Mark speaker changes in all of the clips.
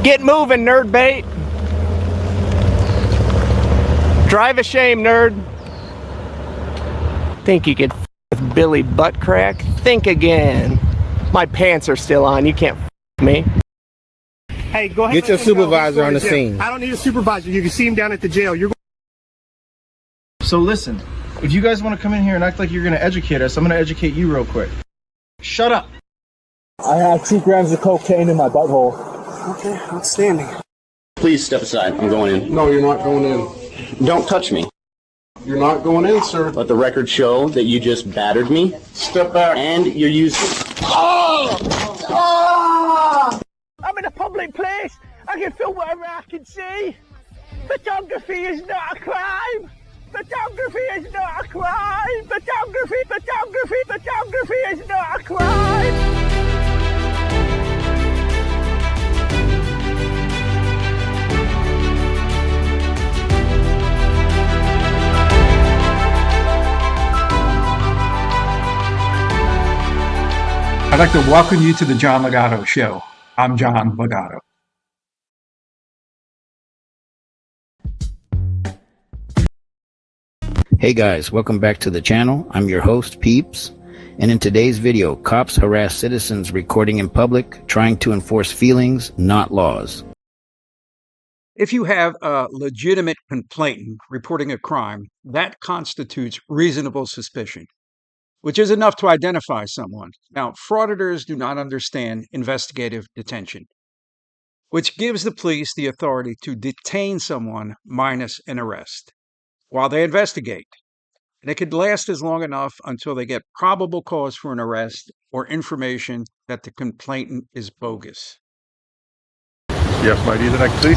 Speaker 1: Get moving, nerd bait. Drive a shame, nerd. Think you could f with Billy butt crack? Think again. My pants are still on. You can't f me. Hey, go ahead.
Speaker 2: Get your supervisor on the scene.
Speaker 1: I don't need a supervisor. You can see him down at the jail.
Speaker 3: So listen, if you guys want to come in here and act like you're going to educate us, I'm going to educate you real quick. Shut up.
Speaker 4: I have 2 grams of cocaine in my butthole.
Speaker 1: Okay, outstanding.
Speaker 5: Please step aside. I'm going in.
Speaker 6: No, you're not going in.
Speaker 5: Don't touch me.
Speaker 6: You're not going in, sir.
Speaker 5: Let the record show that you just battered me.
Speaker 6: Step back.
Speaker 5: And you're using...
Speaker 1: Oh! Oh! I'm in a public place. I can film whatever I can see. Photography is not a crime. Photography is not a crime. Photography is not a crime.
Speaker 7: I'd like to welcome you to the Jon Ligato Show. I'm Jon Ligato.
Speaker 8: Hey guys, welcome back to the channel. I'm your host, Peeps. And in today's video, cops harass citizens recording in public, trying to enforce feelings, not laws.
Speaker 7: If you have a legitimate complainant reporting a crime, that constitutes reasonable suspicion, which is enough to identify someone. Now, frauditors do not understand investigative detention, which gives the police the authority to detain someone minus an arrest while they investigate. And it could last as long enough until they get probable cause for an arrest or information that the complainant is bogus.
Speaker 6: Yes, my ID that I can see?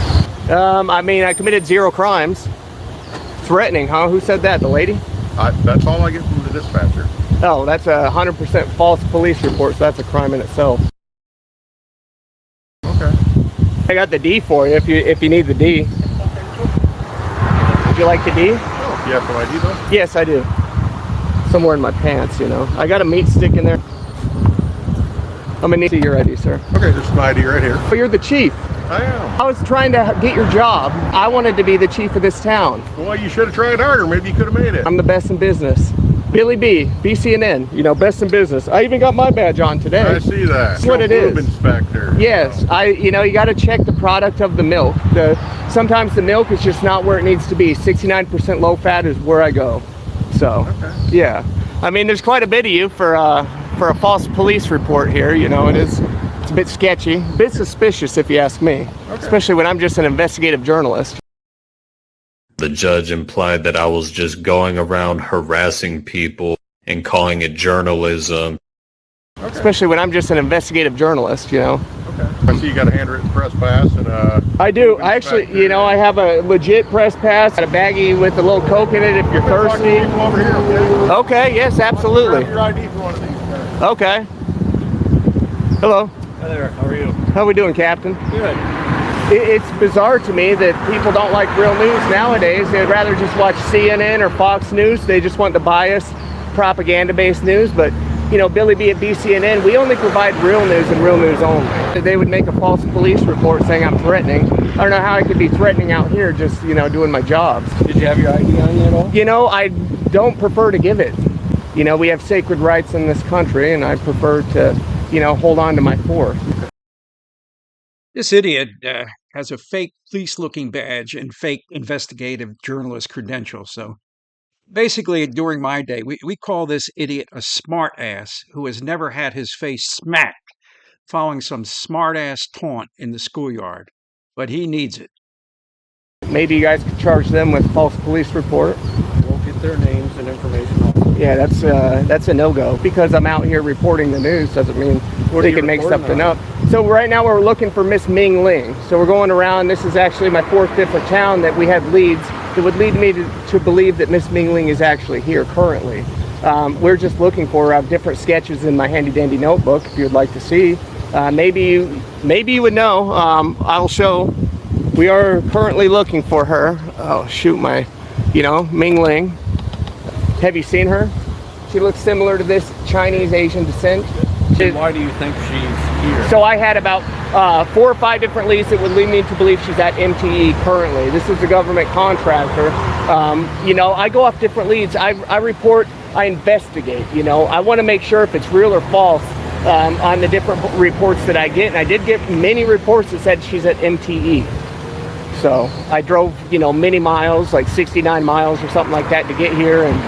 Speaker 1: I mean, I committed 0 crimes. Threatening, huh? Who said that? The lady?
Speaker 6: That's all I get from the dispatcher.
Speaker 1: Oh, that's a 100% false police report, so that's a crime in itself.
Speaker 6: Okay.
Speaker 1: I got the D for you if you need the D. Would you like the D?
Speaker 6: Oh, you have some ID though?
Speaker 1: Yes, I do. Somewhere in my pants, you know. I got a meat stick in there. I'm gonna need to see your ID, sir.
Speaker 6: Okay, there's my ID right here.
Speaker 1: But you're the chief.
Speaker 6: I am.
Speaker 1: I was trying to get your job. I wanted to be the chief of this town.
Speaker 6: Well, you should have tried harder. Maybe you could have made it.
Speaker 1: I'm the best in business. Billy B, BCNN, you know, best in business. I even got my badge on today.
Speaker 6: I see that.
Speaker 1: That's what it is.
Speaker 6: Inspector.
Speaker 1: Yes, you know, you got to check the product of the milk. Sometimes the milk is just not where it needs to be. 69% low fat is where I go. So,
Speaker 6: okay.
Speaker 1: Yeah. I mean, there's quite a bit of you for a false police report here. You know, it's a bit sketchy, a bit suspicious if you ask me,
Speaker 6: okay.
Speaker 1: Especially when I'm just an investigative journalist.
Speaker 9: The judge implied that I was just going around harassing people and calling it journalism.
Speaker 6: Okay.
Speaker 1: Especially when I'm just an investigative journalist, you know.
Speaker 6: Okay. I see you got a handwritten press pass and
Speaker 1: I do. I actually, you know, I have a legit press pass, got a baggie with a little Coke in it if you're thirsty.
Speaker 6: Over here, okay?
Speaker 1: Okay, yes, absolutely.
Speaker 6: Grab your ID for one of these guys.
Speaker 1: Okay. Hello.
Speaker 4: Hi there, how are you?
Speaker 1: How we doing, Captain?
Speaker 4: Good.
Speaker 1: It's bizarre to me that people don't like real news nowadays. They'd rather just watch CNN or Fox News. They just want the biased, propaganda-based news. But, you know, Billy B at BCNN, we only provide real news and real news only. They would make a false police report saying I'm threatening. I don't know how I could be threatening out here just, you know, doing my jobs.
Speaker 4: Did you have your ID on you at all?
Speaker 1: You know, I don't prefer to give it. You know, we have sacred rights in this country, and I prefer to, you know, hold on to my force.
Speaker 7: This idiot has a fake police-looking badge and fake investigative journalist credentials. So basically, during my day, we call this idiot a smart ass who has never had his face smacked following some smart ass taunt in the schoolyard. But he needs it.
Speaker 1: Maybe you guys could charge them with false police report.
Speaker 4: We'll get their names and information off.
Speaker 1: Yeah, that's a no-go. Because I'm out here reporting the news doesn't mean they can make something up. So right now we're looking for Miss Ming Ling. So we're going around. This is actually my 4th different town that we have leads that would lead me to believe that Miss Ming Ling is actually here currently. We're just looking for different sketches in my handy-dandy notebook if you'd like to see. Maybe you would know. I'll show. We are currently looking for her. Oh, shoot, you know, Ming Ling. Have you seen her? She looks similar to this Chinese Asian descent.
Speaker 2: Why do you think she's here?
Speaker 1: So I had about 4 or 5 different leads that would lead me to believe she's at MTE currently. This is a government contractor. You know, I go off different leads. I report, I investigate, you know. I want to make sure if it's real or false on the different reports that I get. And I did get many reports that said she's at MTE. So I drove, you know, many miles, like 69 miles or something like that to get here. And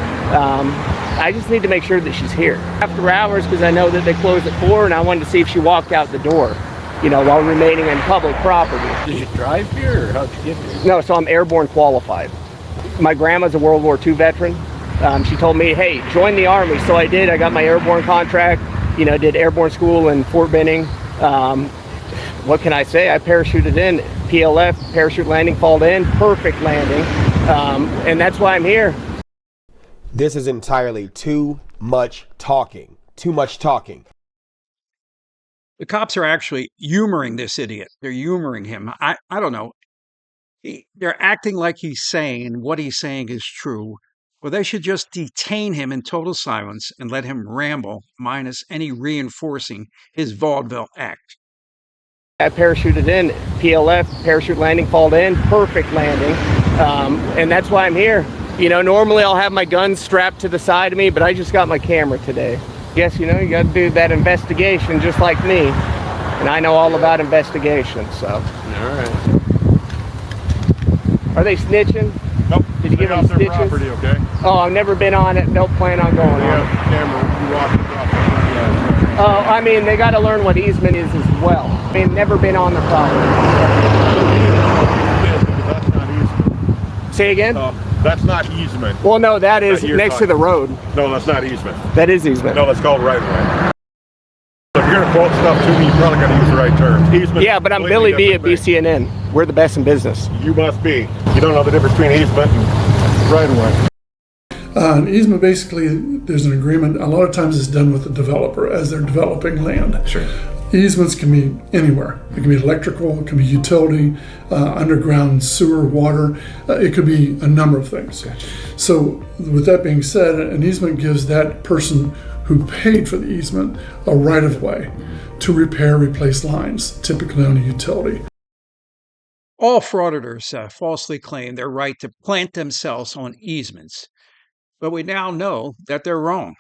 Speaker 1: I just need to make sure that she's here after hours, because I know that they close at 4, and I wanted to see if she walked out the door, you know, while remaining in public property.
Speaker 2: Did you drive here, or how'd you get here?
Speaker 1: No, so I'm airborne qualified. My grandma's a World War II veteran. She told me, hey, join the Army. So I did. I got my airborne contract, you know, did airborne school in Fort Benning. What can I say? I parachuted in, PLF, parachute landing, fall in, perfect landing. And that's why I'm here.
Speaker 10: This is entirely too much talking. Too much talking.
Speaker 7: The cops are actually humoring this idiot. They're humoring him. I don't know. They're acting like he's saying what he's saying is true. Well, they should just detain him in total silence and let him ramble, minus any reinforcing his vaudeville act.
Speaker 1: I parachuted in, PLF, parachute landing, fall in, perfect landing. And that's why I'm here. You know, normally I'll have my gun strapped to the side of me, but I just got my camera today. Guess, you know, you got to do that investigation just like me. And I know all about investigations, so.
Speaker 6: All right.
Speaker 1: Are they snitching?
Speaker 6: Nope.
Speaker 1: Did you give them
Speaker 6: their
Speaker 1: stitches?
Speaker 6: property, okay?
Speaker 1: Oh, I've never been on it. Don't plan on going on it.
Speaker 6: Camera, you walk across the
Speaker 1: Oh, I mean, they got to learn what easement is as well. I mean, never been on the property.
Speaker 6: That's not easement.
Speaker 1: Say again?
Speaker 6: That's not easement.
Speaker 1: Well, no, that is next to the road.
Speaker 6: No, that's not easement.
Speaker 1: That is easement.
Speaker 6: No, that's called right of way. So if you're going to quote stuff to me, you probably got to use the right terms. Easement.
Speaker 1: Yeah, but I'm Billy B at BCNN. We're the best in business.
Speaker 6: You must be. You don't know the difference between easement and right of way.
Speaker 11: An easement, basically, there's an agreement. A lot of times it's done with the developer as they're developing land.
Speaker 6: Sure.
Speaker 11: Easements can be anywhere. It can be electrical, it can be utility, underground sewer, water. It could be a number of things.
Speaker 6: Gotcha.
Speaker 11: So with that being said, an easement gives that person who paid for the easement a right of way to repair, replace lines, typically on a utility.
Speaker 7: All frauditors falsely claim their right to plant themselves on easements, but we now know that they're wrong.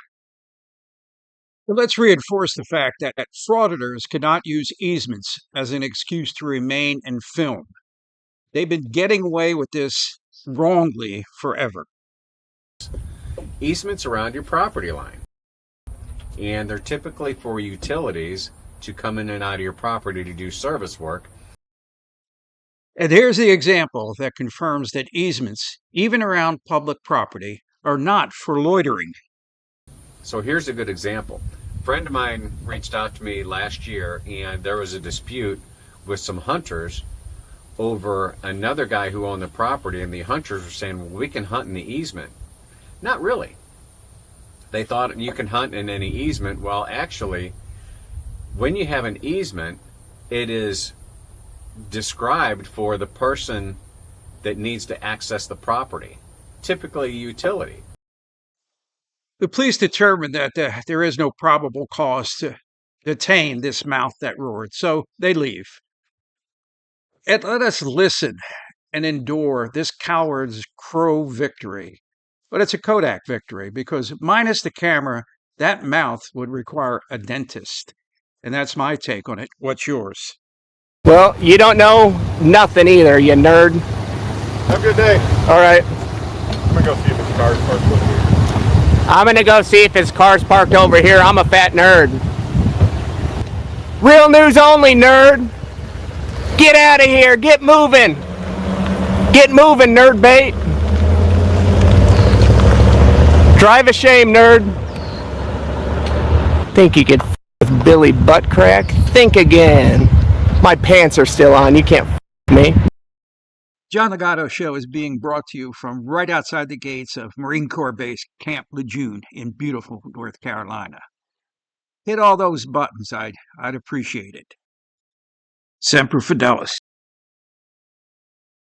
Speaker 7: But let's reinforce the fact that frauditors cannot use easements as an excuse to remain in film. They've been getting away with this wrongly forever.
Speaker 12: Easements around your property line, and they're typically for utilities to come in and out of your property to do service work.
Speaker 7: And here's the example that confirms that easements, even around public property, are not for loitering.
Speaker 12: So here's a good example. A friend of mine reached out to me last year, and there was a dispute with some hunters over another guy who owned the property, and the hunters were saying, well, we can hunt in the easement. Not really. They thought you can hunt in any easement. Well, actually, when you have an easement, it is described for the person that needs to access the property, typically a utility.
Speaker 7: The police determined that there is no probable cause to detain this mouth that roared, so they leave. And let us listen and endure this coward's crow victory. But it's a Kodak victory, because minus the camera, that mouth would require a dentist. And that's my take on it. What's yours?
Speaker 1: Well, you don't know nothing either, you nerd.
Speaker 6: Have a good day.
Speaker 1: All right.
Speaker 6: I'm going to go see if his car's parked over here.
Speaker 1: I'm going to go see if his car's parked over here. I'm a fat nerd. Real news only, nerd. Get out of here. Get moving. Get moving, nerd bait. Drive a shame, nerd. Think you could f with Billy Butt Crack? Think again. My pants are still on. You can't f me.
Speaker 7: Jon Ligato Show is being brought to you from right outside the gates of Marine Corps Base Camp Lejeune in beautiful North Carolina. Hit all those buttons. I'd appreciate it. Semper Fidelis.